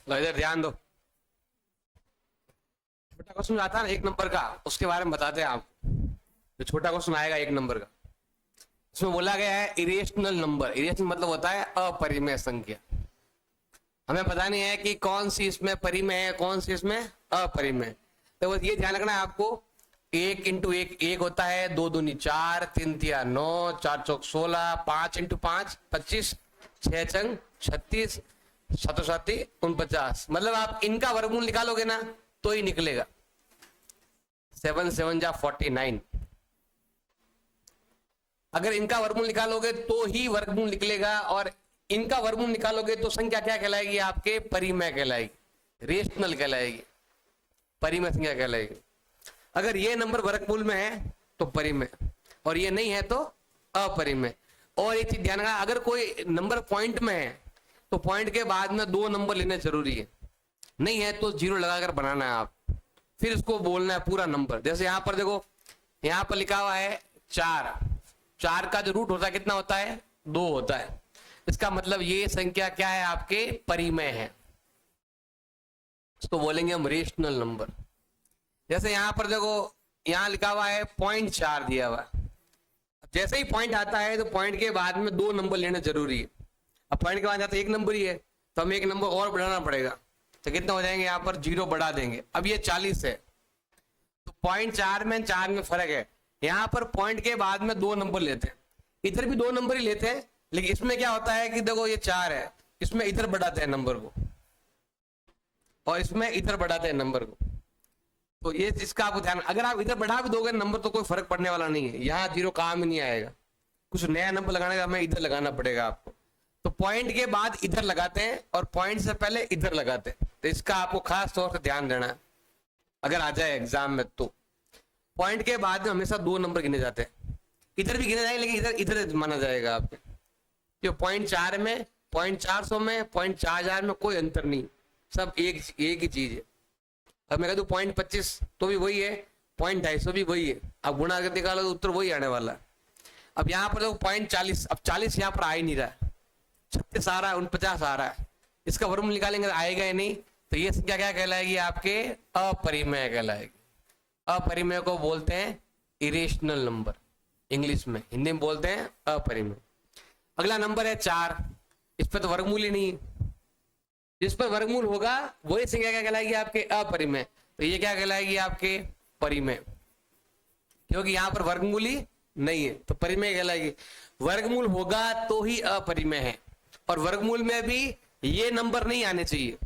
लो इधर ध्यान दो, छोटा क्वेश्चन आता है ना एक नंबर का, उसके बारे में बताते हैं आप। जो छोटा क्वेश्चन आएगा एक नंबर का, इसमें बोला गया है इरेशनल नंबर। इरेशनल मतलब होता है अपरिमेय संख्या। हमें पता नहीं है कि कौन सी इसमें परिमेय है, कौन सी इसमें अपरिमेय। तो बस ये ध्यान रखना है आपको, 1 इंटू 1 1 होता है, 2 दूनी 4, 3 तिया 9, 4 चौक 16, 5 इंटू 5 25, 6 चंग 36, 7 7 49। मतलब आप इनका वर्गमूल निकालोगे ना तो ही निकलेगा। 7 7 जा 49। अगर इनका वर्गमूल निकालोगे तो ही वर्गमूल निकलेगा, और इनका वर्गमूल निकालोगे तो संख्या क्या कहलाएगी आपके? परिमेय कहलाएगी, रेशनल कहलाएगी, परिमेय संख्या कहलाएगी। अगर ये नंबर वर्गमूल में है तो परिमेय, और ये नहीं है तो अपरिमेय। और एक चीज ध्यान रखना, अगर कोई नंबर पॉइंट में है तो पॉइंट के बाद में 2 नंबर लेने जरूरी है, नहीं है तो 0 लगाकर बनाना है आप, फिर इसको बोलना है पूरा नंबर। जैसे यहां पर देखो, यहां पर लिखा हुआ है 4, 4 का जो रूट होता है कितना होता है? 2 होता है। इसका मतलब ये संख्या क्या है आपके? परिमेय है। इसको बोलेंगे हम रेशनल नंबर। जैसे यहां पर देखो, यहां लिखा हुआ है 0.4 दिया हुआ। जैसे ही पॉइंट आता है तो पॉइंट के बाद में 2 नंबर लेना जरूरी है। अब पॉइंट के बाद आता है 1 नंबर ही है, तो हमें 1 नंबर और बढ़ाना पड़ेगा। तो कितना हो जाएंगे? यहाँ पर 0 बढ़ा देंगे। अब ये 40 है, तो 0.4 में 4 में फर्क है। यहाँ पर पॉइंट के बाद में 2 नंबर लेते हैं, इधर भी 2 नंबर ही लेते हैं, लेकिन इसमें क्या होता है कि देखो ये 4 है, इसमें इधर बढ़ाते हैं नंबर को, और इसमें इधर बढ़ाते हैं नंबर को। तो ये इसका आपको ध्यान, अगर आप इधर बढ़ा भी दोगे नंबर तो कोई फर्क पड़ने वाला नहीं है, यहाँ 0 काम ही नहीं आएगा। कुछ नया नंबर लगाने का हमें इधर लगाना पड़ेगा आपको। तो पॉइंट के बाद इधर लगाते हैं और पॉइंट से पहले इधर लगाते हैं। तो इसका आपको खास तौर से ध्यान देना है अगर आ जाए एग्जाम में। तो पॉइंट के बाद में हमेशा 2 नंबर गिने जाते हैं, इधर भी गिने जाएंगे, लेकिन इधर इधर माना जाएगा आपके। जो 0.4 में, 0.400 में, 0.4000 में कोई अंतर नहीं, सब एक ही चीज है। अब मैं कह दूं 0.25 तो भी वही है, 0.250 भी वही है। अब गुणा करके निकालो तो उत्तर वही आने वाला है। अब यहाँ पर देखो 0.40, अब 40 यहाँ पर आ ही नहीं रहा है, 36 आ रहा है, 49 आ रहा है। इसका वर्गमूल निकालेंगे तो आएगा ही नहीं। तो ये संख्या क्या कहलाएगी आपके? अपरिमेय कहलाएगी। अपरिमेय को बोलते हैं इरेशनल नंबर, इंग्लिश में, हिंदी में बोलते हैं अपरिमेय। अगला नंबर है 4, इस पर तो वर्गमूल ही नहीं है। जिस पर वर्गमूल होगा वही संख्या क्या कहलाएगी आपके? अपरिमेय। तो ये क्या कहलाएगी आपके? परिमेय, क्योंकि यहां पर वर्गमूल ही नहीं है तो परिमेय कहलाएगी। वर्गमूल होगा तो ही अपरिमेय है, और वर्गमूल में भी ये नंबर नहीं आने चाहिए,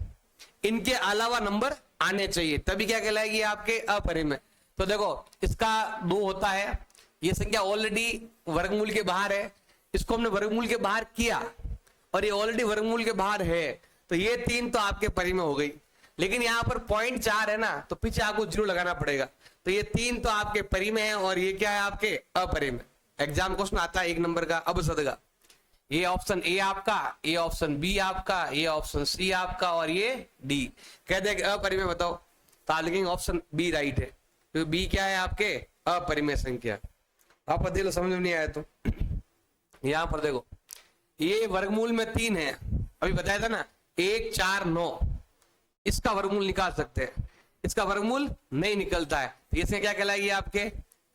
इनके अलावा नंबर आने चाहिए, तभी क्या कहलाएगी आपके? अपरिमेय। तो देखो इसका 2 होता है, ये संख्या ऑलरेडी वर्गमूल के बाहर है, इसको हमने वर्गमूल के बाहर किया और ये ऑलरेडी वर्गमूल के बाहर है, तो ये 3 तो आपके परिमेय हो गई। लेकिन यहाँ पर 0.4 है ना, तो पीछे आपको 0 लगाना पड़ेगा। तो ये 3 तो आपके परिमेय है, और ये क्या है आपके? अपरिमेय। एग्जाम क्वेश्चन आता है 1 नंबर का अब सदगा, ये ऑप्शन ए आपका, ये ऑप्शन बी आपका, ये ऑप्शन सी आपका, और ये डी। कह दे अपरिमेय बताओ, तो आप लिखेंगे ऑप्शन बी राइट है, तो बी क्या है आपके? अपरिमेय संख्या। आप देख लो, समझ में नहीं आया तो यहां पर देखो, ये वर्गमूल में 3 है, अभी बताया था ना, 1 4 9, इसका वर्गमूल निकाल सकते हैं, इसका वर्गमूल नहीं निकलता है, तो इसमें क्या कहलाएगी आपके?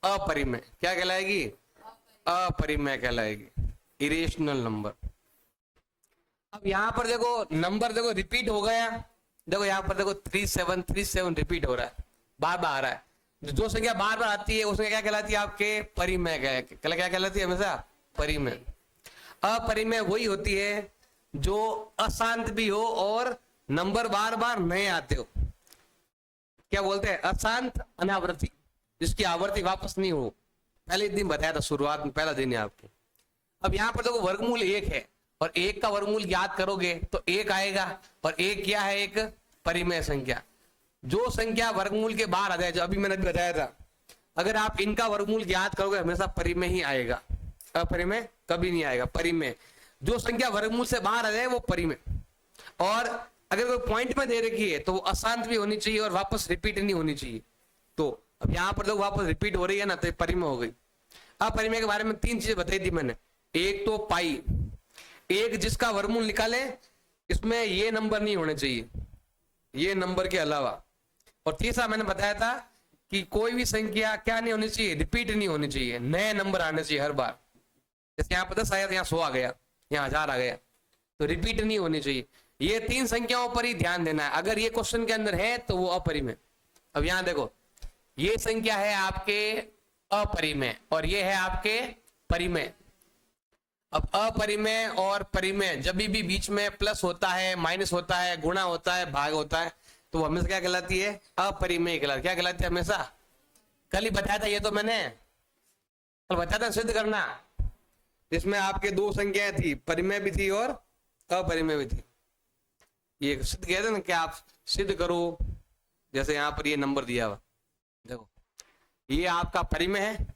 अपरिमेय। क्या कहलाएगी? अपरिमेय कहलाएगी, इरेशनल नंबर। अब यहां पर देखो नंबर देखो रिपीट हो गया, देखो यहां पर देखो 3737 रिपीट हो रहा है, बार बार आ रहा है। जो संख्या बार बार आती है उसमें क्या कहलाती है आपके? परिमेय। क्या कहलाती है? हमेशा परिमेय। अपरिमेय वही होती है जो अशांत भी हो और नंबर बार बार नए आते हो। क्या बोलते हैं? अशांत अनावर्ती, जिसकी आवृत्ति वापस नहीं हो। पहले दिन बताया था, शुरुआत में पहला दिन है आपको। अब यहाँ पर देखो वर्गमूल 1 है, और 1 का वर्गमूल याद करोगे तो 1 आएगा, और 1 क्या है? एक परिमेय संख्या। जो संख्या वर्गमूल के बाहर आ जाए, जो अभी मैंने बताया था, अगर आप इनका वर्गमूल याद करोगे हमेशा परिमेय ही आएगा, अपरिमेय कभी नहीं आएगा, परिमेय। जो संख्या वर्गमूल से बाहर आ जाए वो परिमेय। और अगर कोई पॉइंट में दे रखी है तो वो अशांत भी होनी चाहिए और वापस रिपीट नहीं होनी चाहिए। तो अब यहाँ पर लोग वापस रिपीट हो रही है ना, तो परिमेय हो गई। अपरिमेय के बारे में 3 चीजें बताई थी मैंने। एक तो पाई, एक जिसका वर्गमूल निकाले इसमें ये नंबर नहीं होने चाहिए, ये नंबर के अलावा। और तीसरा मैंने बताया था कि कोई भी संख्या क्या नहीं होनी चाहिए, रिपीट नहीं होनी चाहिए, नए नंबर आने चाहिए हर बार। जैसे यहाँ 10 आया तो यहाँ 100 आ गया, यहाँ 1000 आ गया, तो रिपीट नहीं होनी चाहिए। ये 3 संख्याओं पर ही ध्यान देना है। अगर ये क्वेश्चन के अंदर है तो वो अपरिमेय। अब यहाँ देखो, ये संख्या है आपके अपरिमेय और ये है आपके परिमेय। अब अपरिमेय और परिमेय जब भी बीच में प्लस होता है, माइनस होता है, गुणा होता है, भाग होता है, तो हमेशा क्या कहलाती है? अपरिमेय कहलाती। क्या कहलाती है? हमेशा। कल ही बताया था ये, तो मैंने कल बताया था सिद्ध करना, जिसमें आपके 2 संख्याएं थी, परिमेय भी थी और अपरिमेय भी थी। ये सिद्ध किया था ना कि आप सिद्ध करो। जैसे यहाँ पर ये नंबर दिया हुआ, देखो ये आपका परिमेय है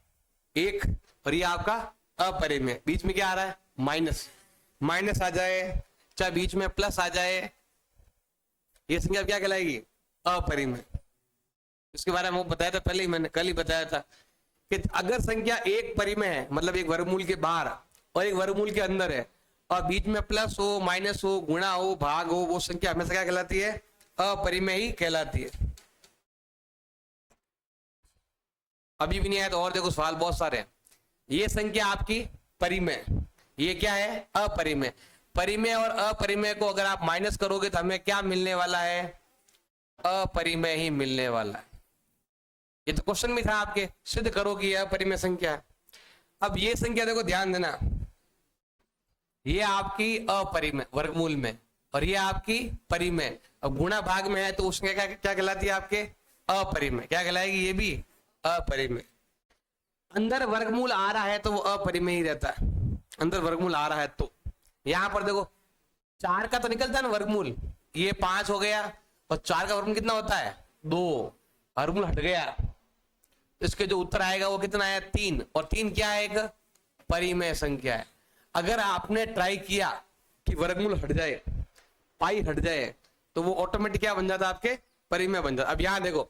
1 और ये आपका अपरिमेय। बीच में क्या आ रहा है? माइनस। माइनस आ जाए चाहे बीच में प्लस आ जाए, ये संख्या क्या कहलाएगी? अपरिमेय। इसके बारे में वो बताया था पहले ही, मैंने कल ही बताया था कि अगर संख्या एक परिमेय है, मतलब एक वर्गमूल के बाहर और एक वर्गमूल के अंदर है, और बीच में प्लस हो, माइनस हो, गुणा हो, भाग हो, वो संख्या हमेशा क्या कहलाती है? अपरिमेय ही कहलाती है। अभी भी नहीं आया तो और देखो, सवाल बहुत सारे हैं। ये संख्या आपकी परिमेय, ये क्या है? अपरिमेय। परिमेय और अपरिमेय को अगर आप माइनस करोगे तो हमें क्या मिलने वाला है? अपरिमेय ही मिलने वाला है। ये तो क्वेश्चन भी था आपके, सिद्ध करो कि यह अपरिमेय संख्या है। अब ये संख्या देखो, ध्यान देना, ये आपकी अपरिमेय वर्गमूल में और ये आपकी परिमेय। अब गुणा भाग में है तो उसमें क्या कहलाती है? आपके अपरिमेय। क्या कहलाएगी? ये भी अपरिमेय। अंदर वर्गमूल आ रहा है तो वो अपरिमेय ही रहता है, अंदर वर्गमूल आ रहा है तो। यहां पर देखो 4 का तो निकलता है ना वर्गमूल, ये 5 हो गया, और 4 का वर्गमूल कितना होता है? 2। वर्गमूल हट गया, इसके जो उत्तर आएगा वो कितना है? 3। और 3 क्या है? एक परिमेय संख्या है। अगर आपने ट्राई किया कि वर्गमूल हट जाए, पाई हट जाए, तो वो ऑटोमेटिक क्या बन जाता है? आपके परिमेय बन जाता। अब यहां देखो,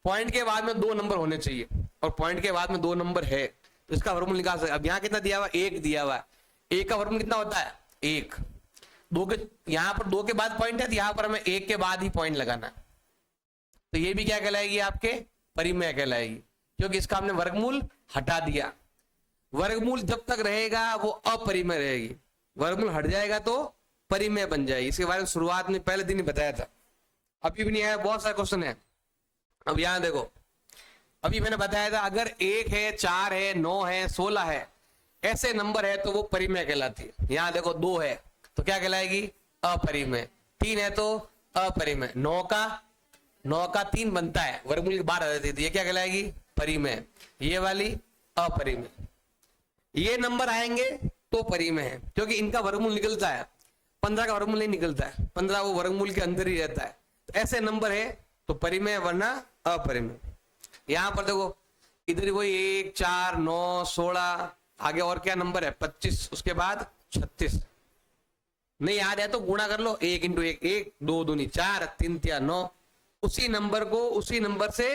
पॉइंट के बाद में 2 नंबर होने चाहिए और पॉइंट के बाद में 2 नंबर है, तो इसका वर्गमूल निकाल सकते। अब यहाँ कितना दिया हुआ? 1 दिया हुआ है। 1 का वर्गमूल कितना होता है? 1। 2 के, यहाँ पर 2 के बाद पॉइंट है तो यहाँ पर हमें 1 के बाद ही पॉइंट लगाना है, तो ये भी क्या कहलाएगी? आपके परिमेय कहलाएगी, क्योंकि इसका हमने वर्गमूल हटा दिया। वर्गमूल जब तक रहेगा वो अपरिमेय रहेगी, वर्गमूल हट जाएगा तो परिमेय बन जाएगी। इसके बारे में शुरुआत में पहले दिन ही बताया था, अभी भी नहीं आया, बहुत सारे क्वेश्चन है। अब यहां देखो, अभी मैंने बताया था अगर 1 है, 4 है, 9 है, 16 है, ऐसे नंबर है तो वो परिमेय कहलाती है। यहां देखो 2 है तो क्या कहलाएगी? अपरिमेय। 3 है तो अपरिमेय। 9 का 3 बनता है, वर्गमूल की बाहर आ जाती है, ये क्या कहलाएगी? परिमेय। ये वाली अपरिमेय। ये नंबर आएंगे तो परिमेय है, क्योंकि इनका वर्गमूल निकलता है। 15 का वर्गमूल नहीं निकलता है, 15 वो वर्गमूल के अंदर ही रहता है। तो ऐसे नंबर है तो परिमेय वरना अपरिमेय। यहां पर देखो, इधर वही 1, 4, 9, 16, आगे और क्या नंबर है? 25, उसके बाद 36। नहीं याद है तो गुणा कर लो, 1 × 1 1, 2 दूनी 4, 3 × 9। उसी नंबर को उसी नंबर से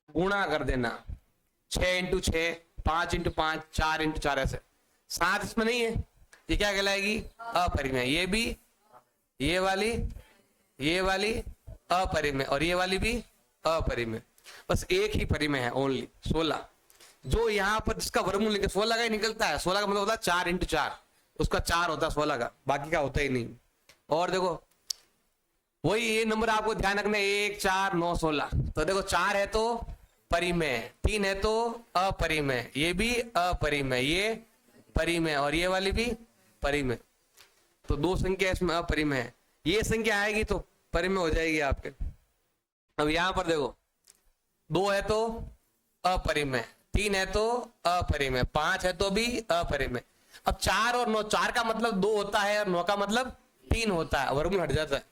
गुणा कर देना, 6 × 6, 5 × 5, 4 × 4, ऐसे। 7 इसमें नहीं है, ये क्या कहलाएगी? अपरिमेय। ये भी, ये वाली अपरिमेय, और ये वाली भी अपरिमेय। बस एक ही परिमेय है, ओनली 16, जो यहाँ पर जिसका वर्गमूल निकल 16 का ही निकलता है। 16 का मतलब होता है 4 × 4, उसका 4 होता है 16 का, बाकी का होता ही नहीं। और देखो वही ये नंबर आपको ध्यान रखना, 1, 4, 9, 16। तो देखो 4 है तो परिमेय, 3 है तो अपरिमेय, ये भी अपरिमेय, ये परिमेय, और ये वाली भी परिमेय। तो 2 संख्या इसमें अपरिमेय है, ये संख्या आएगी तो परिमेय हो जाएगी आपके। अब यहां पर देखो 2 है तो अपरिमेय, 3 है तो अपरिमेय, 5 है तो भी अपरिमेय। अब 4 और 9, 4 का मतलब 2 होता है और 9 का मतलब 3 होता है, वर्गमूल हट जाता है,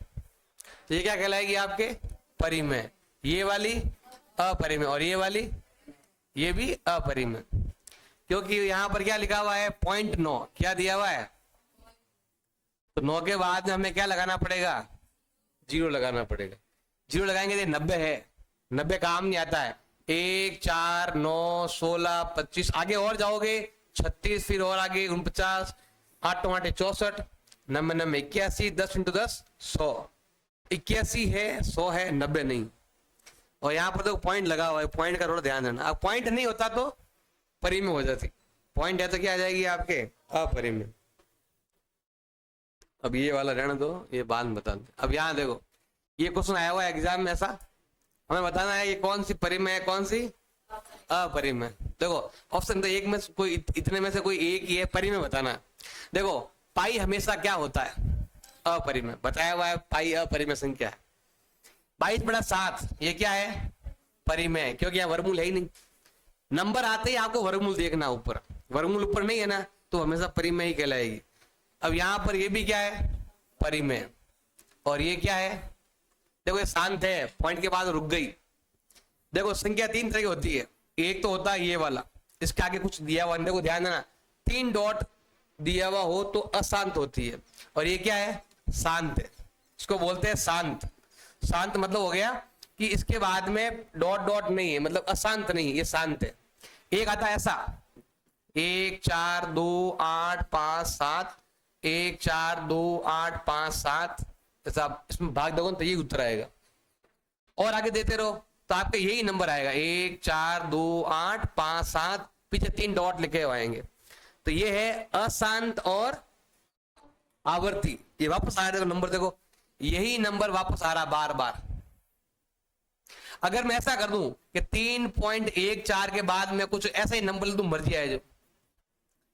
तो ये क्या कहलाएगी? आपके परिमेय। ये वाली अपरिमेय और ये वाली, ये भी अपरिमेय, क्योंकि यहां पर क्या लिखा हुआ है? 0.9 क्या दिया हुआ है? तो 9 के बाद में हमें क्या लगाना पड़ेगा? 0 लगाना पड़ेगा। 0 लगाएंगे तो 90 है, 90 काम नहीं आता है। 1, 4, 9, 16, 25, आगे और जाओगे 36, फिर और आगे 49, 8 × 8 = 64, 9 × 9 = 81, 10 × 10 = 100। 81 है, 100 है, 90 नहीं। और यहाँ पर तो पॉइंट लगा हुआ है, पॉइंट का थोड़ा ध्यान देना। अब पॉइंट नहीं होता तो परिमेय हो जाती, पॉइंट है तो क्या आ जाएगी आपके अपरिमेय। अब ये वाला रहने दो, ये बाद में बता दे। अब यहाँ देखो, ये क्वेश्चन आया हुआ है एग्जाम में ऐसा, हमें बताना है ये कौन सी परिमेय है, कौन सी अपरिमेय। देखो ऑप्शन तो एक में कोई, इतने में से कोई एक ही है, परिमेय बताना है। देखो पाई हमेशा क्या होता है, अपरिमेय बताया हुआ है, पाई अपरिमेय संख्या है। 22/7 ये क्या है, परिमेय, क्योंकि यहाँ वर्गमूल है ही नहीं। नंबर आते ही आपको वर्गमूल देखना, ऊपर वर्गमूल ऊपर नहीं है ना, तो हमेशा परिमेय ही कहलाएगी। अब यहाँ पर ये भी क्या है, परिमेय। और ये क्या है, देखो ये शांत है, पॉइंट के बाद रुक गई। देखो संख्या 3 तरह की होती है, एक तो होता है ये वाला, इसके आगे कुछ दिया हुआ, देखो ध्यान देना, 3 डॉट दिया हुआ हो तो अशांत होती है। और ये क्या है, शांत है, इसको बोलते हैं शांत। शांत मतलब हो गया कि इसके बाद में डॉट डॉट नहीं है, मतलब अशांत नहीं, ये शांत है। एक आता है ऐसा 1 4 2 8 5 7, 1 4 2 8 5 7, ऐसा इसमें भाग दोगे तो ये उत्तर आएगा। और आगे देते रहो तो आपका यही नंबर आएगा 1 4 2 8 5 7, पीछे 3 डॉट लिखे हुए आएंगे। तो ये है अशांत और आवर्ती। ये वापस आ रहा है नंबर, देखो यही नंबर वापस आ रहा बार बार। अगर मैं ऐसा कर दूं कि 3.14 के बाद में कुछ ऐसा ही नंबर ले दूं, मर्जी आए,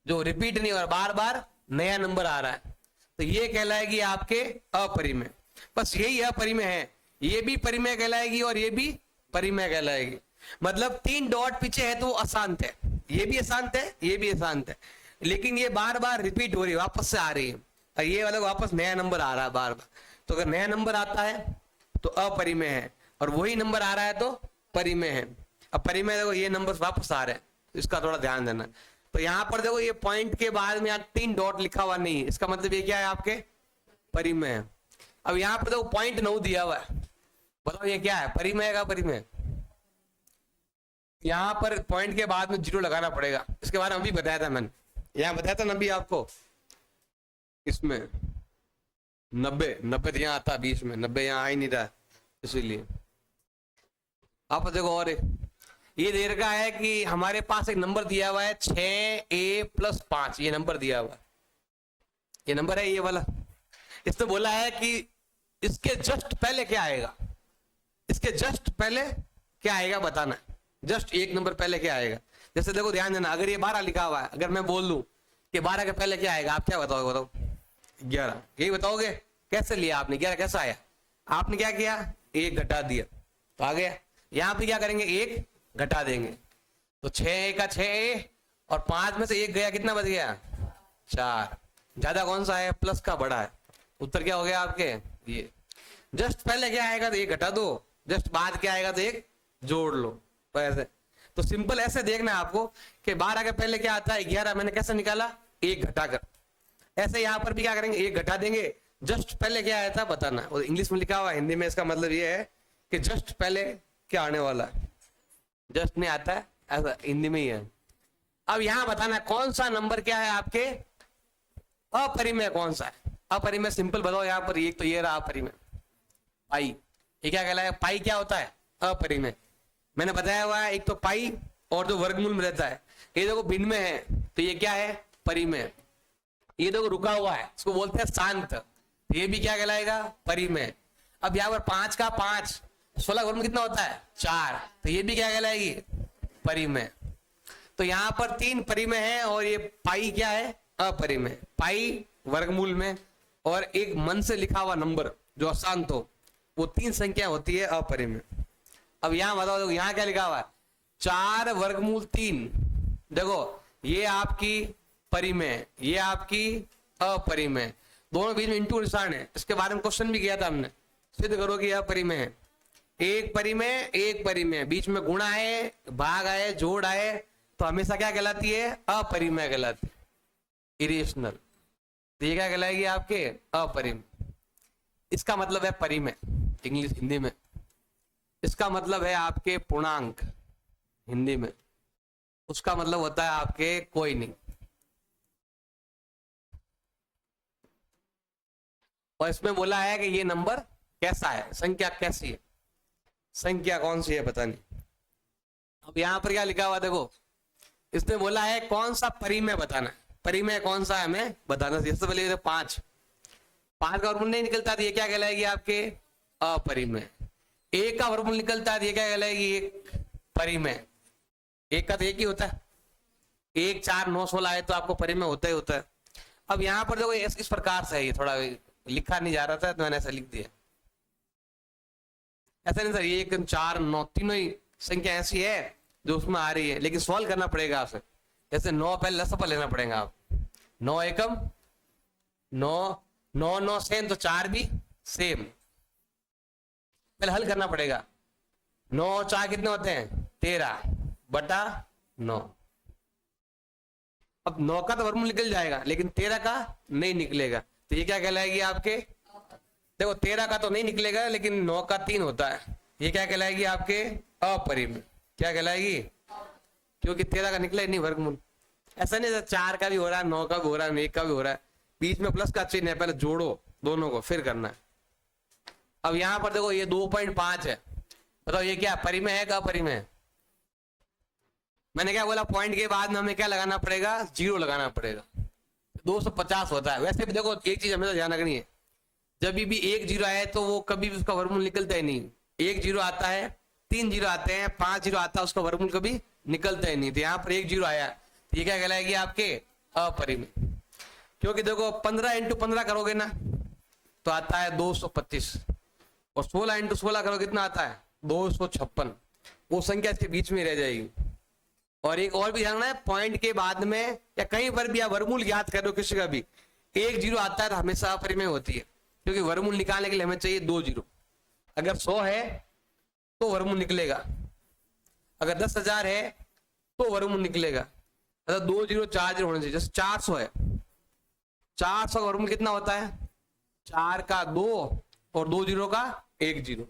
जो रिपीट नहीं हो रहा, बार बार नया नंबर आ रहा है, तो ये कहलाएगी आपके अपरिमेय। बस यही अपरिमेय है, ये भी परिमेय कहलाएगी और ये भी परिमेय कहलाएगी। मतलब 3 डॉट पीछे है तो वो अशांत है, ये भी अशांत है, ये भी अशांत है, लेकिन ये बार बार रिपीट हो रही है, वापस से आ रही है, और ये वाला वापस नया नंबर आ रहा है बार बार। तो अगर नया नंबर आता है तो अपरिमेय है, और वही नंबर आ रहा है तो परिमेय है। अब परिमेय देखो ये नंबर वापस आ रहे हैं, इसका थोड़ा ध्यान देना। तो यहां पर देखो ये पॉइंट के बाद में यहाँ 3 डॉट लिखा हुआ नहीं है, इसका मतलब ये क्या है, आपके परिमेय है। अब यहाँ पर देखो पॉइंट 9 दिया हुआ है, बताओ ये क्या है, परिमेय का परिमेय। यहाँ पर पॉइंट के बाद में 0 लगाना पड़ेगा, इसके बारे में अभी बताया था मैंने, यहाँ बताया था ना अभी आपको, इसमें 90 यहाँ आता बीच में, 90 यहाँ आ ही नहीं रहा, इसीलिए। आप देखो और ये दे रखा है कि हमारे पास एक नंबर दिया हुआ है 6a+5, ये नंबर दिया हुआ है, ये नंबर है ये वाला। इसने बोला है कि इसके जस्ट पहले क्या आएगा, इसके जस्ट पहले क्या आएगा बताना है, जस्ट एक नंबर पहले क्या आएगा। जैसे देखो ध्यान देना, अगर ये 12 लिखा हुआ है, अगर मैं बोल दूं कि 12 के पहले क्या आएगा, आप क्या बताओगे, बताओ 11, यही बताओगे। कैसे लिया आपने, 11 कैसा आया, आपने क्या किया, 1 घटा दिया तो आ गया। यहां पे क्या करेंगे, 1 घटा देंगे, तो 6 का 6 और 5 में से 1 गया, कितना बच गया, 4। ज्यादा कौन सा है, प्लस का बड़ा है, उत्तर क्या हो गया आपके ये। जस्ट पहले क्या आएगा तो 1 घटा दो, जस्ट बाद क्या आएगा तो 1 जोड़ लो, तो ऐसे। तो सिंपल ऐसे देखना है आपको कि 12 के पहले क्या आता है, 11, मैंने कैसे निकाला, 1 घटाकर। ऐसे यहाँ पर भी क्या करेंगे, 1 घटा देंगे, जस्ट पहले क्या आया था बताना। और इंग्लिश में लिखा हुआ है, हिंदी में इसका मतलब ये है कि जस्ट पहले क्या आने वाला है, जस्ट नहीं आता है, ऐसा हिंदी में ही है। अब यहां बताना कौन सा नंबर क्या है आपके अपरिमेय, कौन सा है अपरिमेय, सिंपल बताओ। यहाँ पर एक तो ये रहा अपरिमेय, पाई, ये क्या कहलाएगा, पाई क्या होता है, अपरिमेय। मैंने बताया हुआ है, एक तो पाई और जो वर्गमूल में रहता है, ये देखो भिन्न में है तो ये क्या है, परिमेय। ये देखो रुका हुआ है, इसको बोलते हैं शांत, तो ये भी क्या कहलाएगा, परिमेय। अब यहाँ पर 5 का 5, 16 वर्गमूल कितना होता है, 4, तो ये भी क्या कहलाएगी, परिमेय। तो यहाँ पर 3 परिमेय है, और ये पाई क्या है, अपरिमेय। पाई वर्गमूल में, और एक मन से लिखा हुआ नंबर जो अशांत हो, वो 3 संख्या होती है अपरिमेय। अब यहां बताओ, देखो यहाँ क्या लिखा हुआ है, 4 वर्गमूल 3, देखो ये आपकी परिमेय, ये आपकी अपरिमेय, दोनों बीच में इंटू निशान है। इसके बारे में क्वेश्चन भी किया था हमने, सिद्ध करो कि यह परिमेय है। एक परिमेय, एक परिमेय, बीच में गुणा है, भाग आए, जोड़ आए, तो हमेशा क्या कहलाती है, अपरिमेय कहलाती है, इरेशनल। तो ये क्या कहलाएगी आपके अपरिमेय। इसका मतलब है परिमेय इंग्लिश, हिंदी में इसका मतलब है आपके पूर्णांक, हिंदी में उसका मतलब होता है आपके कोई नहीं। और इसमें बोला है कि ये नंबर कैसा है, संख्या कैसी है, संख्या कौन सी है पता नहीं। अब यहां पर क्या लिखा हुआ देखो, इसने बोला है कौन सा परिमेय बताना है, परिमेय कौन सा है हमें बताना। सबसे पहले 5 का वर्गमूल नहीं निकलता तो ये क्या कहलाएगी आपके अपरिमेय। 1 का वर्गमूल निकलता है तो ये क्या कहलाएगी एक परिमेय। 1 का तो एक ही होता है, 1 4 9 16 है तो आपको परिमेय होता ही होता है। अब यहाँ पर देखो इस प्रकार से है, ये थोड़ा लिखा नहीं जा रहा था तो मैंने ऐसा लिख दिया। ऐसा नहीं सर, ये 1 4 9 तीनों ही संख्या ऐसी है जो उसमें आ रही है, लेकिन सॉल्व करना पड़ेगा आपसे। जैसे 9 पहले लसपा लेना पड़ेगा आप, 9 एकम 9 9 9 सेम तो 4 भी सेम, पहले हल करना पड़ेगा। 9 4 कितने होते हैं 13 बटा 9। अब 9 का तो वर्गमूल निकल जाएगा लेकिन 13 का नहीं निकलेगा, तो ये क्या कहलाएगी आपके, देखो 13 का तो नहीं निकलेगा लेकिन 9 का 3 होता है, ये क्या कहलाएगी आपके अपरिमेय। क्या कहलाएगी, क्योंकि 13 का निकला ही नहीं वर्गमूल। ऐसा नहीं 4 का भी हो रहा है, 9 का भी हो रहा है, 1 का भी हो रहा है, बीच में प्लस का चिन्ह है, पहले जोड़ो दोनों को फिर करना है। अब यहां पर देखो ये 2.5 है, बताओ ये क्या परिमेय है का अपरिमेय है। मैंने क्या बोला, पॉइंट के बाद में हमें क्या लगाना पड़ेगा 0 लगाना पड़ेगा, 250 होता है। वैसे भी देखो एक चीज हमें ध्यान रखनी है, जब भी 1 0 आए तो वो कभी भी उसका वर्गमूल निकलता ही नहीं। 1 0 आता है, 3 0 आते हैं, 5 0 आता है, उसका वर्गमूल कभी निकलता ही नहीं। तो यहाँ पर 1 0 आया तो ये क्या कहलाएगी आपके अपरिमेय। क्योंकि देखो 15 × 15 करोगे ना तो आता है 225, और 16 × 16 करोगे कितना आता है 256। वो संख्या इसके बीच में रह जाएगी। और एक और भी ध्यान रखना है, पॉइंट के बाद में या कहीं पर भी आप वर्गमूल ज्ञात करो किसी का भी, 1 0 आता है तो हमेशा अपरिमेय होती है, क्योंकि वर्गमूल निकालने के लिए हमें चाहिए 2 0। अगर 100 है तो वर्गमूल निकलेगा, अगर 10,000 है तो वर्गमूल निकलेगा। अगर 2 0 4 0 होने चाहिए। जैसे 400 है, 400 का वर्गमूल कितना होता है 4 का 2 और 2 0 का 1 0।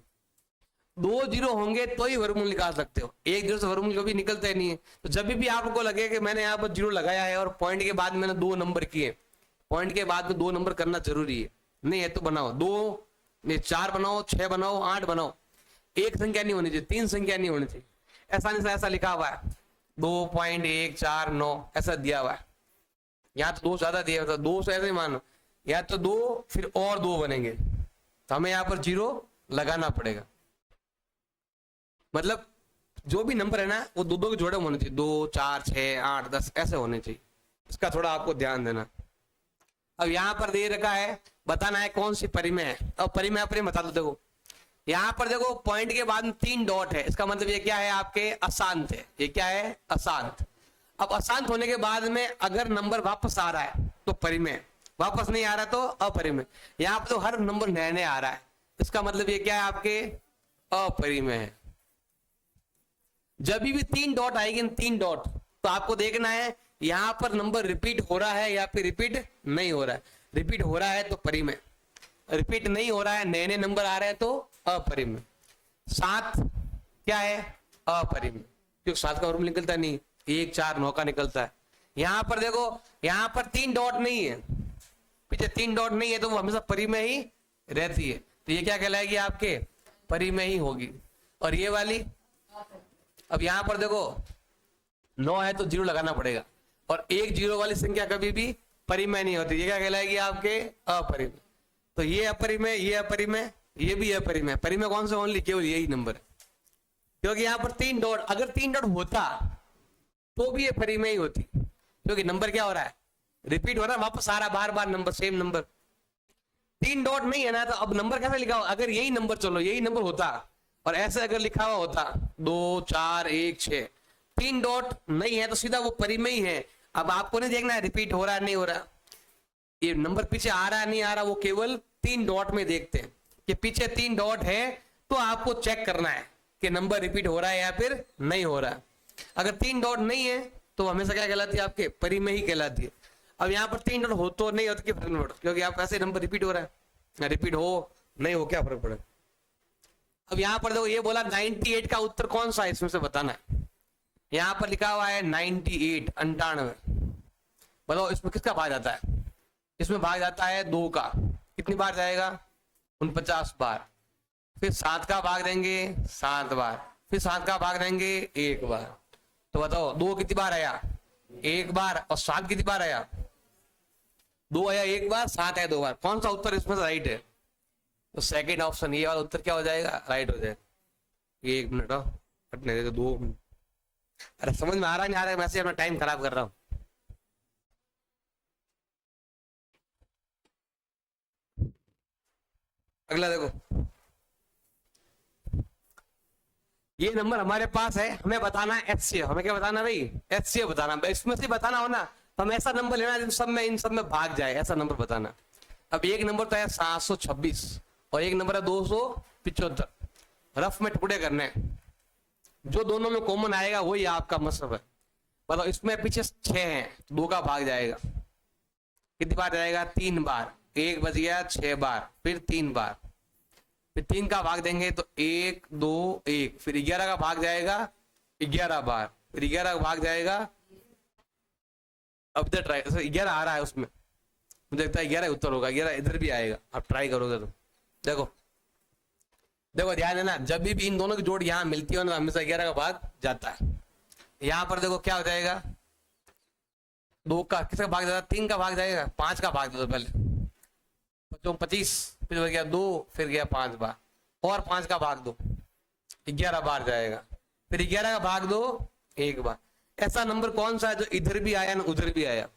2 0 होंगे तो ही वर्गमूल निकाल सकते हो, 1 0 से वर्गमूल कभी निकलता ही नहीं है। तो जब भी आपको लगे कि मैंने यहाँ पर 0 लगाया है और पॉइंट के बाद मैंने 2 नंबर किए, पॉइंट के बाद में 2 नंबर करना जरूरी है। नहीं है तो बनाओ 2 नहीं 4 बनाओ, 6 बनाओ, 8 बनाओ, एक संख्या नहीं होनी चाहिए, 3 संख्या नहीं होनी चाहिए। ऐसा नहीं, ऐसा लिखा हुआ है 2.149 ऐसा दिया हुआ है, यहाँ तो 2 ज्यादा दिया हुआ, 2 से ऐसे ही मानो, या तो 2 फिर और 2 बनेंगे, तो हमें यहाँ पर 0 लगाना पड़ेगा। मतलब जो भी नंबर है ना वो 2 2 के जोड़े होने चाहिए, 2 4 6 8 10 ऐसे होने चाहिए। इसका थोड़ा आपको ध्यान देना। अब यहाँ पर दे रखा है, बताना है कौन सी परिमेय है। अब परिमेय अपरिमेय बता दो। देखो यहाँ पर देखो पॉइंट के बाद में 3 डॉट है, इसका मतलब ये क्या है आपके अशांत है। ये क्या है अशांत। अब अशांत होने के बाद में अगर नंबर वापस आ रहा है तो परिमेय, वापस नहीं आ रहा तो अपरिमेय। यहाँ पर तो हर नंबर नए नए आ रहा है, इसका मतलब ये क्या है आपके अपरिमेय है। जब भी 3 डॉट आएगी, 3 डॉट, तो आपको देखना है यहां पर नंबर रिपीट हो रहा है या फिर रिपीट नहीं हो रहा है। रिपीट हो रहा है तो परिमेय, रिपीट नहीं हो रहा है नए नए नंबर आ रहे हैं तो अपरिमेय। 7 क्या है अपरिमेय, क्योंकि 7 का वर्गमूल निकलता नहीं, 1 4 9 का निकलता है। यहां पर देखो यहां पर 3 डॉट नहीं है, पीछे 3 डॉट नहीं है तो वो हमेशा परिमेय ही रहती है, तो ये क्या कहलाएगी आपके परिमेय ही होगी। और ये वाली, अब यहां पर देखो 9 है तो 0 लगाना पड़ेगा, और 1 0 वाली संख्या कभी भी परिमेय नहीं होती, ये क्या कहलाएगी आपके अपरिमेय। तो ये अपरिमेय, ये अपरिमेय, ये भी अपरिमेय। परिमेय कौन सा, ओनली केवल यही नंबर है, क्योंकि यहाँ पर 3 डॉट, अगर 3 डॉट होता तो भी ये परिमेय ही होती, क्योंकि नंबर क्या हो रहा है रिपीट हो रहा है, वापस आ रहा है बार बार नंबर, सेम नंबर। 3 डॉट नहीं है ना, तो अब नंबर कैसे लिखा हो, अगर यही नंबर, चलो यही नंबर होता और ऐसे अगर लिखा हुआ होता 2 4 1 6, 3 डॉट नहीं है तो सीधा वो परिमेय ही है। अब आपको नहीं देखना है रिपीट हो रहा है नहीं हो रहा, ये नंबर पीछे आ रहा है नहीं आ रहा, वो केवल 3 डॉट में देखते हैं कि पीछे 3 डॉट है तो आपको चेक करना है कि नंबर रिपीट हो रहा है या फिर नहीं हो रहा है। अगर 3 डॉट नहीं है तो हमेशा क्या कहलाती है आपके परिमेय ही कहलाती है। अब यहाँ पर 3 डॉट हो तो नहीं होता, क्या फर्क नहीं पड़ता, क्योंकि आप ऐसे नंबर रिपीट हो रहा है, रिपीट हो नहीं हो क्या फर्क पड़े। अब यहाँ पर देखो ये बोला 98 का उत्तर कौन सा है, इसमें से बताना है। यहाँ पर लिखा हुआ है 98 98, बताओ इसमें किसका भाग जाता है, इसमें भाग जाता है 2 का, कितनी बार जाएगा 49 बार। फिर 7 का भाग देंगे 7 बार, फिर 7 का भाग देंगे 1 बार। तो बताओ 2 कितनी बार आया? 1 बार। और 7 कितनी बार आया? 2 आया 1 बार, 7 आया 2 बार। कौन सा उत्तर इसमें से राइट है? तो सेकंड ऑप्शन ये वाला उत्तर क्या हो जाएगा? राइट हो जाएगा। ये 1 मिनट कटने दे, तो 2 मिनट। अरे समझ में आ रहा नहीं आ रहा है? मैं से अपना टाइम खराब कर रहा हूँ। अगला देखो, ये नंबर हमारे पास है, हमें बताना है HCF। हमें क्या बताना भाई? HCF बताना। इसमें से बताना हो ना, तो हम ऐसा नंबर लेना इन सब में भाग जाए, ऐसा नंबर बताना। अब एक नंबर तो है 726 और एक नंबर है 275। रफ में टुकड़े करने हैं, जो दोनों में कॉमन आएगा वही आपका मतलब है। मतलब इसमें पीछे 6 है, 2 का भाग जाएगा। कितनी बार जाएगा? 3 बार। 1 बच गया 6 बार, फिर 3 बार, फिर 3 का भाग देंगे तो 1 2 1, फिर 11 का भाग जाएगा 11 बार, फिर 11 का भाग जाएगा। अब इधर ट्राई, 11 आ रहा है उसमें, मुझे लगता है 11 उत्तर होगा। 11 इधर भी आएगा, आप ट्राई करोगे तो। देखो देखो ध्यान है ना, जब भी इन दोनों की जोड़ यहाँ मिलती है ना, हमेशा 11 का भाग जाता है। यहाँ पर देखो क्या हो जाएगा? 2 का किसका भाग जाएगा? 3 का भाग जाएगा। 5 का भाग दे दो पहले, 25, फिर हो गया 2, फिर गया 5 बार, और 5 का भाग दो, 11 बार जाएगा। फिर 11 का भाग दो 1 बार। ऐसा नंबर कौन सा है जो इधर भी आया ना उधर भी आया?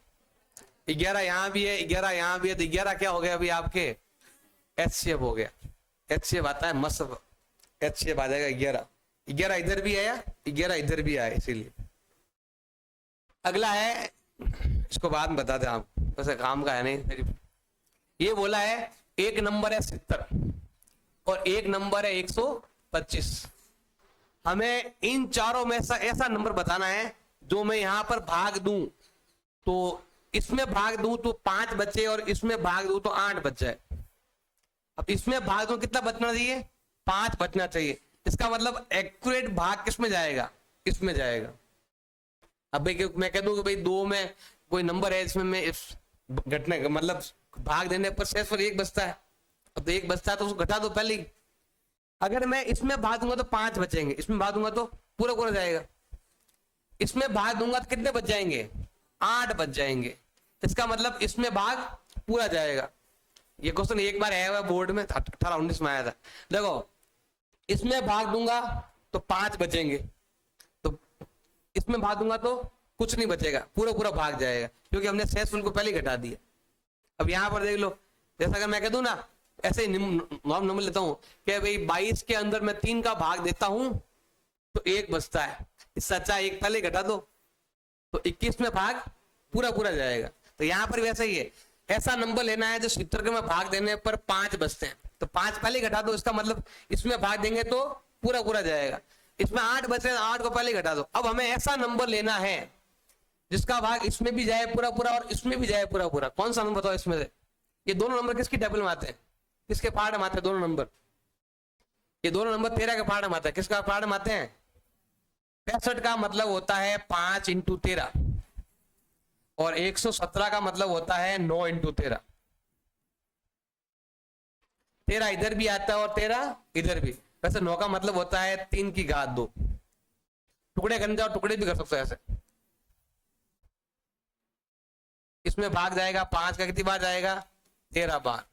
11 यहाँ भी है, 11 यहाँ भी है, तो 11 क्या हो गया अभी आपके? HCF हो गया। HCF आता है मस्त, HCF आ जाएगा 11। 11 इधर भी आया, 11 इधर भी आया, इसीलिए। अगला है, इसको बाद में बता दें आप, वैसे काम का है नहीं। ये बोला है एक नंबर है 70 और एक नंबर है 125। हमें इन चारों में से ऐसा नंबर बताना है जो मैं यहां पर भाग दूं तो इसमें भाग दूं तो 5 बचे और इसमें भाग दूं तो 8 बच जाए। अब इसमें भाग दूं कितना बचना चाहिए? 5 बचना चाहिए। इसका मतलब एक्यूरेट भाग किसमें जाएगा? इसमें जाएगा। अब भाई मैं कह दूं कि भाई 2 में कोई नंबर है इसमें मैं इस घटने का मतलब भाग देने पर शेष पर 1 बचता है, अब तो 1 बचता है तो उसको घटा दो पहले ही। अगर मैं इसमें भाग दूंगा तो 5 बचेंगे, इसमें भाग दूंगा तो पूरा पूरा जाएगा। इसमें भाग दूंगा तो कितने बच जाएंगे? 8 बच जाएंगे। इसका मतलब इसमें भाग पूरा जाएगा। ये क्वेश्चन एक बार आया हुआ बोर्ड में, 18-19 में आया था। देखो इसमें भाग दूंगा तो 5 बचेंगे, तो इसमें भाग दूंगा तो कुछ नहीं बचेगा, पूरा पूरा भाग जाएगा, क्योंकि हमने शेष उनको पहले घटा दिया। अब यहां पर देख लो, जैसा अगर मैं कह दूं ना, ऐसे नॉर्म नंबर लेता हूं कि भाई 22 के अंदर मैं 3 का भाग देता हूं तो 1 बचता है, इससे अच्छा 1 पहले घटा दो तो 21 में भाग पूरा पूरा जाएगा। तो यहां पर वैसा ही है, ऐसा नंबर लेना है जो 70 के में भाग देने पर 5 बचते हैं, तो 5 पहले घटा दो। इसका मतलब इसमें भाग देंगे तो पूरा पूरा जाएगा। इसमें 8 बचे, 8 को पहले घटा दो। अब हमें ऐसा नंबर लेना है जिसका भाग इसमें भी जाए पूरा पूरा और इसमें भी जाए पूरा पूरा। कौन सा नंबर बताओ इसमें से? ये दोनों नंबर किसकी टेबल में आते हैं? किसके पार्ट में आते हैं दोनों नंबर? ये दोनों नंबर 13 के पार्ट में आते हैं। किसका पार्ट में आते हैं? 65 का मतलब होता है 5 × 13 और 117 का मतलब होता है 9 × 13। 13 इधर भी आता है और 13 इधर भी। वैसे 9 का मतलब होता है 3 की घात 2। टुकड़े करने जाओ टुकड़े भी कर सकते हो ऐसे। इसमें भाग जाएगा 5 का कितनी बार जाएगा? 13 बार।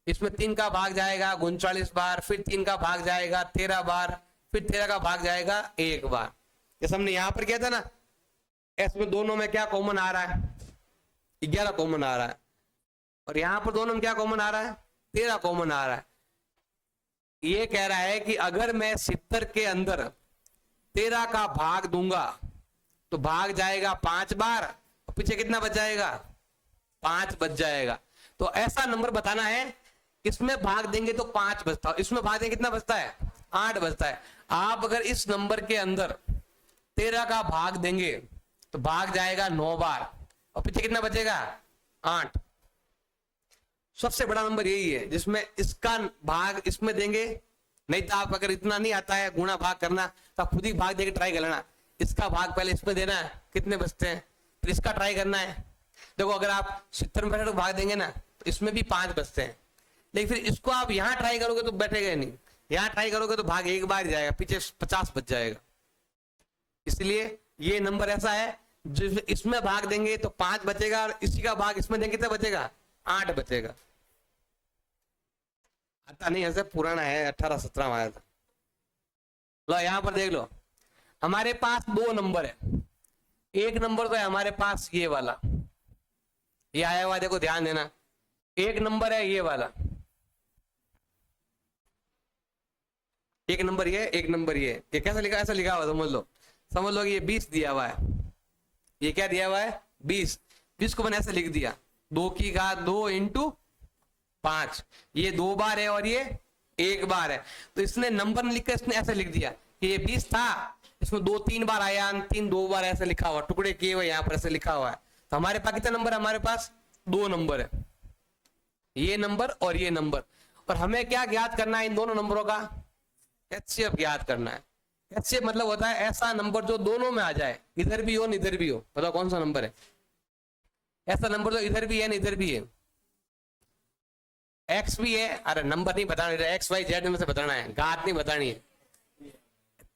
इसमें 3 का भाग जाएगा 39 बार, फिर 3 का भाग जाएगा 13 बार, फिर 13 का भाग जाएगा 1 बार। जैसे हमने यहां पर किया था ना, इसमें दोनों में क्या कॉमन आ रहा है? 11 कॉमन आ रहा है, और यहां पर दोनों में क्या कॉमन आ रहा है? 13 कॉमन आ रहा है। ये कह रहा है कि अगर मैं 70 के अंदर 13 का भाग दूंगा तो भाग जाएगा 5 बार, और पीछे कितना बच जाएगा? 5 बच जाएगा। तो ऐसा नंबर बताना है, इसमें भाग देंगे तो 5 बचता है, इसमें भाग देंगे कितना बचता है? 8 बचता है। आप अगर इस नंबर के अंदर 13 का भाग देंगे तो भाग जाएगा 9 बार, और पीछे कितना बचेगा? 8। सबसे बड़ा नंबर यही है जिसमें इसका भाग इसमें देंगे। नहीं तो आप अगर इतना नहीं आता है गुणा भाग करना तो आप खुद ही भाग देके ट्राई कर लेना। इसका भाग पहले इसमें देना है, कितने बचते हैं, फिर इसका ट्राई करना है। देखो अगर आप 70 में भाग देंगे ना तो इसमें भी 5 बचते हैं, लेकिन फिर इसको आप यहां ट्राई करोगे तो बैठेगा नहीं, यहाँ ट्राई करोगे तो भाग एक बार ही जाएगा, पीछे 50 बच जाएगा। इसलिए ये नंबर ऐसा है जो इसमें भाग देंगे तो 5 बचेगा, और इसी का भाग इसमें देंगे कितना बचेगा, 8 बचेगा। आता नहीं, ऐसे पुराना है, 1817 में आया था। लो यहाँ पर देख लो, हमारे पास 2 नंबर है। एक नंबर तो है हमारे पास ये वाला, ये आया हुआ, देखो ध्यान देना। एक नंबर है ये वाला, एक नंबर ये, एक नंबर ये कैसा लिखा, ऐसा लिखा हुआ समझ लो कि ये 20 दिया हुआ है। ये क्या दिया हुआ है, 20 को मैंने ऐसे लिख दिया, 2 की घात 2 इंटू 5। ये 2 बार है और ये 1 बार है, तो इसने नंबर लिख कर इसने ऐसे लिख दिया कि ये 20 था, इसमें 2 3 बार आया, 3 2 बार ऐसे लिखा हुआ, टुकड़े किए हुए यहाँ पर ऐसे लिखा हुआ है। तो हमारे पास कितना नंबर है, हमारे पास 2 नंबर है, ये नंबर और ये नंबर। और हमें क्या ज्ञात करना है, इन दोनों नंबरों का एचसीएफ ज्ञात करना है। एचसीएफ मतलब होता है ऐसा नंबर जो दोनों में आ जाए, इधर भी हो न इधर भी हो। बताओ कौन सा नंबर है ऐसा नंबर जो इधर भी है न इधर भी है। एक्स भी है, अरे नंबर नहीं बताना, एक्स वाई जेड में से बताना है, घात नहीं बतानी है।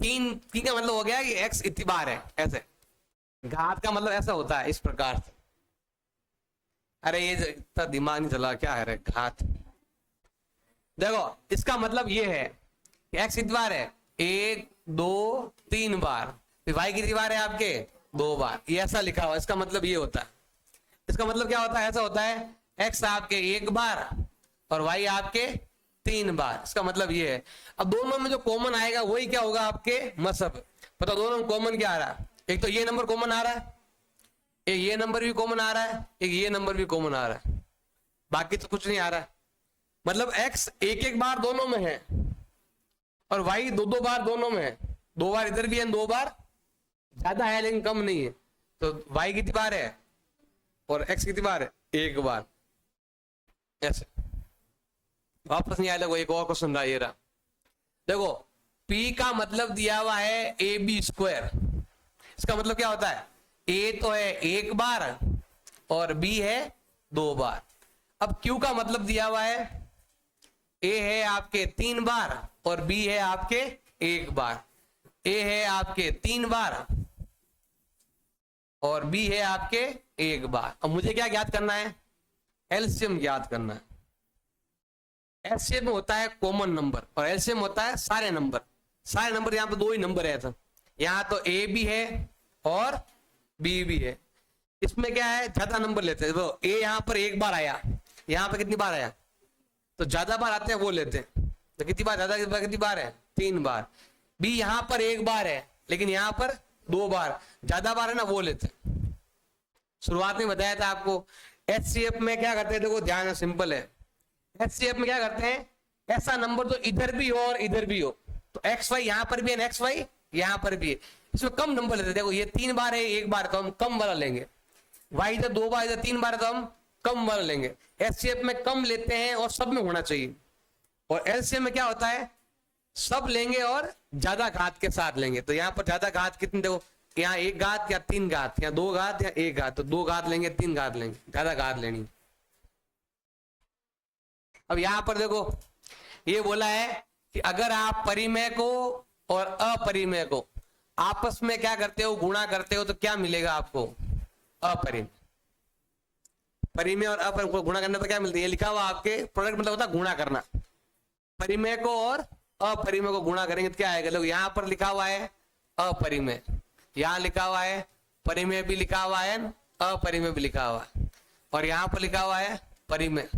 3 का मतलब हो गया कि एक्स इतनी बार है, ऐसे। घात का मतलब ऐसा होता है, इस प्रकार से। अरे ये इतना दिमाग नहीं चला, क्या है घात। देखो इसका मतलब ये है कि एक्स कितनी बार है, 1 2 3 बार, फिर वाई कितनी बार है आपके, 2 बार। ये ऐसा लिखा हुआ, इसका मतलब ये होता है। इसका मतलब क्या होता है, ऐसा होता है एक्स आपके 1 बार और वाई आपके 3 बार। इसका मतलब ये है। अब दोनों में जो कॉमन आएगा वही क्या होगा, आपके मसब। पता दोनों में कॉमन क्या आ रहा है, एक तो ये नंबर कॉमन आ रहा है, एक ये नंबर भी कॉमन आ रहा है, एक ये नंबर भी कॉमन आ रहा है, बाकी तो कुछ नहीं आ रहा है। मतलब एक्स 1 बार दोनों में है और वाई 2 बार दोनों में है। 2 बार इधर भी है, 2 बार ज्यादा है लेकिन कम नहीं है। तो वाई कितनी बार है और एक्स कितनी बार है, 1 बार। ऐसे वापस नहीं आया। एक और क्वेश्चन रहा, ये रहा देखो। P का मतलब दिया हुआ है AB²। इसका मतलब क्या होता है, A तो है 1 बार और B है 2 बार। अब Q का मतलब दिया हुआ है, A है आपके 3 बार और B है आपके 1 बार। A है आपके 3 बार और B है आपके 1 बार। अब मुझे क्या ज्ञात करना है, एलसीएम ज्ञात करना है। एलसीएम होता है कॉमन नंबर और एलसीएम होता है सारे नंबर। सारे नंबर यहाँ पे 2 ही नंबर है, तो यहाँ तो A भी है और B भी है। इसमें क्या है, ज्यादा नंबर लेते हैं। A यहाँ पर 1 बार आया, यहाँ पे कितनी बार आया, तो ज्यादा बार आते हैं वो लेते हैं। तो कितनी बार ज्यादा, कितनी बार है, 3 बार। B यहाँ पर 1 बार है लेकिन यहाँ पर 2 बार, ज्यादा बार है ना, वो लेते हैं। शुरुआत में बताया था आपको। एचसीएफ में क्या करते हैं, देखो ध्यान है, सिंपल है। एचसीएफ में क्या करते हैं, ऐसा नंबर तो इधर भी हो और इधर भी हो। तो एक्स वाई यहाँ पर भी है, एक्स वाई यहाँ पर भी है। इसमें कम नंबर लेते हैं। देखो ये 3 बार है, 1 बार, तो हम कम वाला लेंगे। वाई इधर 2 बार, इधर 3 बार, तो हम कम वाला लेंगे। एचसीएफ में कम लेते हैं और सब में होना चाहिए। और एलसीएम में क्या होता है, सब लेंगे और ज्यादा घात के साथ लेंगे। तो यहाँ पर ज्यादा घात कितनी, देखो यहाँ 1 घात या 3 घात या 2 घात या 1 घात। तो 2 घात लेंगे, 3 घात लेंगे, ज्यादा घात लेनी। अब यहां पर देखो ये बोला है कि अगर आप परिमेय को और अपरिमेय को आपस में क्या करते हो, गुणा करते हो, तो क्या मिलेगा आपको, अपरिमेय। परिमेय और अपरिमेय को गुणा करने पर क्या मिलता है, ये लिखा हुआ आपके प्रोडक्ट मतलब होता है गुणा करना। परिमेय को और अपरिमेय को गुणा करेंगे तो क्या आएगा, लोग यहाँ पर लिखा हुआ है अपरिमेय, यहाँ लिखा हुआ है परिमेय भी लिखा हुआ है, अपरिमेय भी लिखा हुआ है, और यहाँ पर लिखा हुआ है परिमेय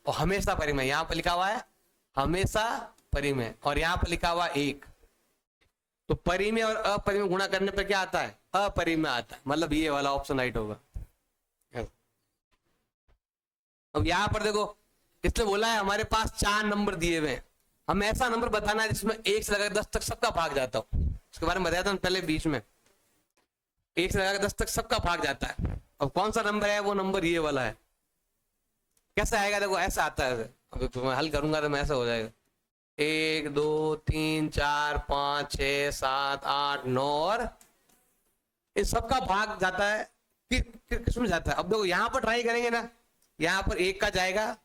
और हमेशा परिमेय। यहाँ पर लिखा हुआ है हमेशा परिमेय और यहाँ पर लिखा हुआ 1। तो परिमेय और अपरिमेय गुणा करने पर क्या आता है, अपरिमेय आता है। मतलब ये वाला ऑप्शन राइट होगा। अब यहाँ पर देखो इसने बोला है हमारे पास 4 नंबर दिए हुए हैं, हमें ऐसा नंबर बताना है जिसमें 1 से लगाकर 10 तक सबका भाग जाता हो। उसके बारे में बताया था पहले बीच में, 1 से लगाकर 10 तक सबका भाग जाता है। अब कौन सा नंबर है, वो नंबर ये वाला है। कैसे आएगा, देखो ऐसा आता है। अभी तो मैं हल करूंगा तो मैं ऐसा हो जाएगा 1 2 3 4 5 6 7 8 9 और इस सबका भाग जाता है। किसमें जाता है, अब देखो यहाँ पर ट्राई करेंगे ना, यहाँ पर 1 का जाएगा,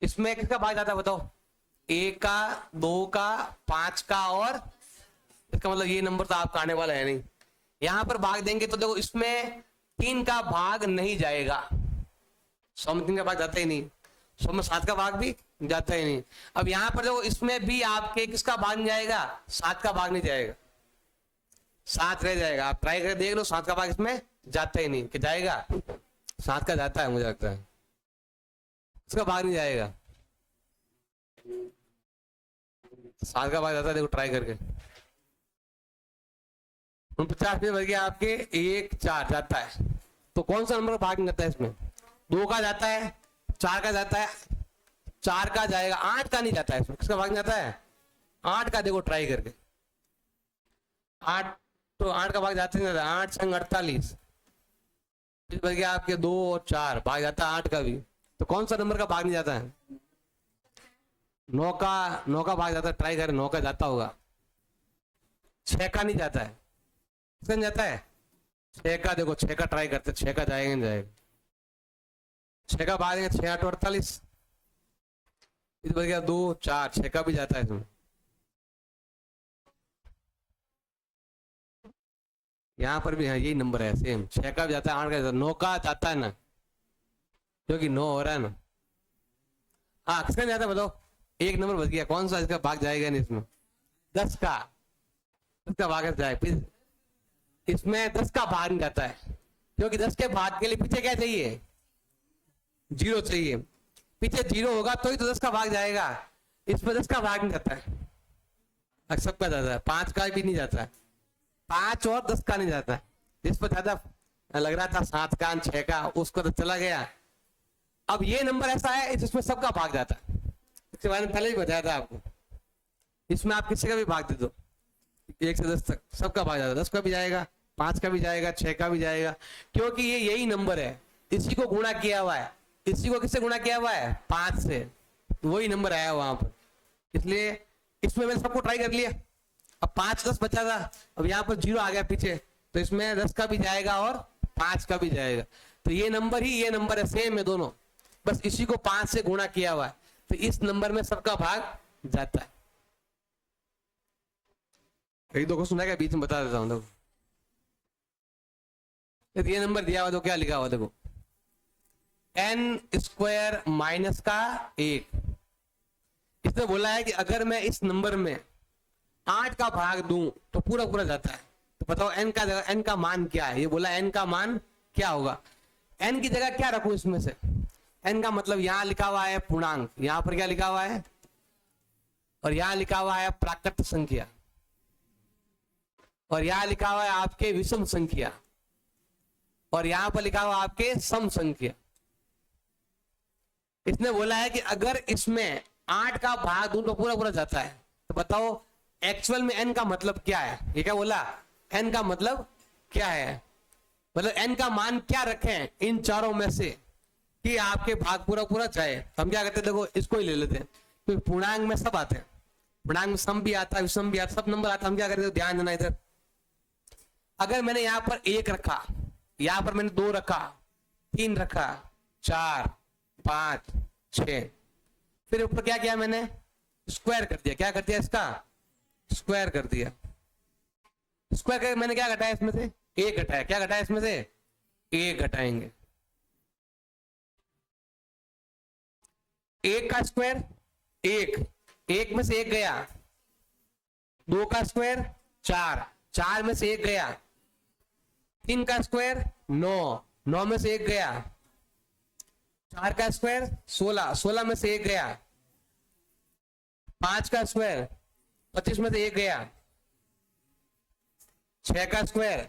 इसमें किसका भाग जाता है बताओ, 1 का, 2 का, 5 का, और इसका मतलब ये नंबर तो आपका आने वाला है नहीं। यहां पर भाग देंगे तो देखो इसमें 3 का भाग नहीं जाएगा, 100 में 3 का भाग जाता ही नहीं, 100 में 7 का भाग भी जाता ही नहीं। अब यहां पर देखो इसमें भी आपके किसका भाग नहीं जाएगा, 7 का भाग नहीं जाएगा, 7 रह जाएगा। आप ट्राई करके देख लो, 7 का भाग इसमें जाता ही नहीं, कि जाएगा? 7 का जाता है, मुझे लगता है इसका भाग नहीं जाएगा, 7 का भाग जाता है, देखो ट्राई करके। 49 में बच गया आपके 1, 4 जाता है, तो कौन सा नंबर का भाग नहीं जाता है इसमें? 2 का जाता है, 4 का जाता है, 4 का जाएगा, 8 का नहीं जाता है इसमें। किसका भाग नहीं जाता है? 8 का, देखो ट्राई करके। 8, तो 8 का भाग जाता नहीं जाता, 8 संग 48, फिर बच गया आपके 2 और 4, भाग जाता है 8 का भी। तो कौन सा नंबर का भाग नहीं जाता है? 9 का भाग जाता है, ट्राई करें, 9 का जाता होगा। 6 का नहीं जाता है, किसका नहीं जाता है? 6 का, देखो 6 का ट्राई करते, 6 का जाएगा नहीं जाएगा? 6 का भाग देंगे, 6 8 48, इस बच गया 2 4, 6 का भी जाता है इसमें। यहाँ पर भी है, यही नंबर है सेम, 6 का भी जाता है, 8 का जाता है, 9 का जाता है ना, क्योंकि 9 हो रहा है ना। हाँ, किसका नहीं जाता है बताओ? एक नंबर बच गया, कौन सा इसका भाग जाएगा नहीं इसमें? 10 का, इसका भाग जाए, फिर इसमें 10 का भाग नहीं जाता है, क्योंकि 10 के भाग के लिए पीछे क्या चाहिए? 0 चाहिए, पीछे 0 होगा तो ही तो 10 का भाग जाएगा, इसमें 10 का भाग नहीं जाता है। सबका जाता है, 5 का भी नहीं जाता है, 5 और 10 का नहीं जाता है। जिस पर ज्यादा लग रहा था 7 का 6 का, उसको तो चला गया। अब ये नंबर ऐसा है जिसमें सबका भाग जाता है, इसके बारे में पहले भी बताया था आपको। इसमें आप किसी का भी भाग दे दो, 1 से 10 तक सबका भाग जाता है, 10 का भी जाएगा, 5 का भी जाएगा, 6 का भी जाएगा, क्योंकि ये यही नंबर है, इसी को गुणा किया हुआ है। इसी को किससे गुणा किया हुआ है? 5 से, वही नंबर आया वहां पर, इसलिए इसमें मैंने सबको ट्राई कर लिया। अब 5 10 बचा था, अब यहाँ पर 0 आ गया पीछे, तो इसमें 10 का भी जाएगा और 5 का भी जाएगा। तो ये नंबर ही ये नंबर है, सेम है दोनों, बस इसी को 5 से गुणा किया हुआ है, तो इस नंबर में सबका भाग जाता है। एक दो को सुना क्या बीच में बता देता हूं, देखो ये नंबर दिया हुआ, तो क्या लिखा हुआ देखो, n² माइनस का 1। इसने बोला है कि अगर मैं इस नंबर में 8 का भाग दूं तो पूरा पूरा जाता है। तो बताओ n का मान क्या है? ये बोला n का मान क्या होगा? n की जगह क्या रखूं इसमें से? n का मतलब यहां लिखा हुआ है पूर्णांक, यहां पर क्या लिखा हुआ है, और यहां लिखा हुआ है प्राकृत संख्या, और यहां लिखा हुआ है आपके विषम संख्या, और यहां पर लिखा हुआ आपके सम संख्या। इसने बोला है कि अगर इसमें 8 का भाग दूं तो पूरा पूरा जाता है। तो बताओ एक्चुअल में n का मतलब क्या है? ये क्या बोला? n का मतलब क्या है? मतलब n का मान क्या रखें इन चारों में से कि आपके भाग पूरा पूरा जाए? हम क्या करते हैं, देखो इसको ही ले लेते हैं, क्योंकि पूर्णांक में सब आते हैं, पूर्णांक में सम भी आता है, विषम भी आता है, सब नंबर आता है। हम क्या करते हैं, ध्यान देना इधर, अगर मैंने यहाँ पर 1 रखा, यहाँ पर मैंने 2 रखा, 3 रखा, 4 5 6, फिर ऊपर क्या किया मैंने? स्क्वायर कर दिया। क्या कर दिया? इसका स्क्वायर कर दिया। स्क्वायर करके मैंने क्या घटाया इसमें से? 1 घटाया। क्या घटाया इसमें से? 1 घटाएंगे। 1 का स्क्वायर 1 में से 1 गया, 2 का स्क्वायर 4 में से 1 गया, 3 का स्क्वायर 9 में से 1 गया, 4 का स्क्वायर 16 में से 1 गया, 5 का स्क्वायर 25 में से 1 गया, 6 का स्क्वायर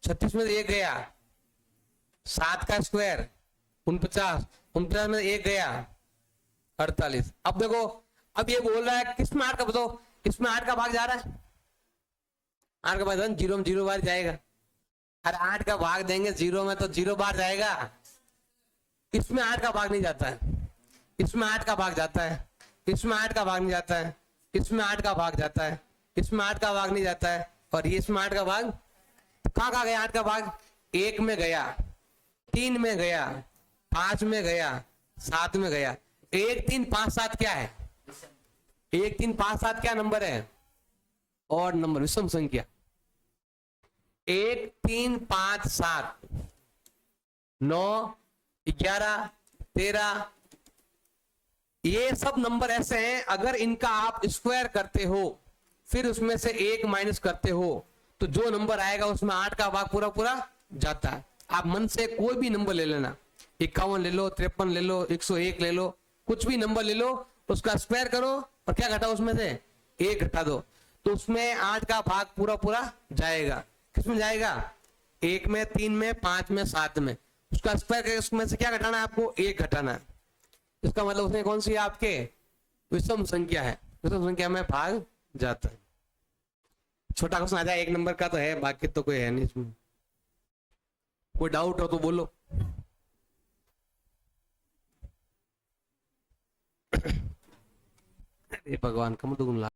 36 में से 1 गया, 7 का स्क्वायर 49 में से 1 गया, 48। अब देखो, अब ये बोल रहा है किसमें 8 का, बताओ इसमें 8 का भाग जा रहा है, 8 का भाग 0 में 0 बार जाएगा। अरे 8 का भाग देंगे 0 में तो 0 बार जाएगा, इसमें 8 का भाग नहीं जाता है, इसमें 8 का भाग जाता है, इसमें 8 का भाग नहीं जाता है, इसमें 8 का भाग जाता है, इसमें 8 का भाग नहीं जाता है, और ये इसमें 8 का भाग कहाँ गया? 8 का भाग 1 में गया, 3 में गया, 5 में गया, 7 में गया। 1 3 5 7 क्या है? 1 3 5 7 क्या नंबर है? और नंबर, विषम संख्या। 1 3 5 7 9 11 13, ये सब नंबर ऐसे हैं, अगर इनका आप स्क्वायर करते हो फिर उसमें से 1 माइनस करते हो तो जो नंबर आएगा उसमें 8 का भाग पूरा पूरा जाता है। आप मन से कोई भी नंबर ले लेना, 51 ले लो, 53 ले लो, 101 ले लो, कुछ भी नंबर ले लो, उसका स्क्वायर करो और क्या घटाओ उसमें से 1 घटा दो, तो उसमें 8 का भाग पूरा पूरा जाएगा। किसमें जाएगा? 1 में, 3 में, 5 में, 7 में। उसका स्क्वायर करके उसमें से क्या घटाना है आपको? 1 घटाना है। इसका मतलब उसमें कौन सी है आपके? विषम संख्या है, विषम संख्या में भाग जाता है। छोटा क्वेश्चन आ जाए 1 नंबर का तो है, बाकी तो कोई है नहीं इसमें। कोई डाउट हो तो बोलो। अरे भगवान, कम दुगुन ला।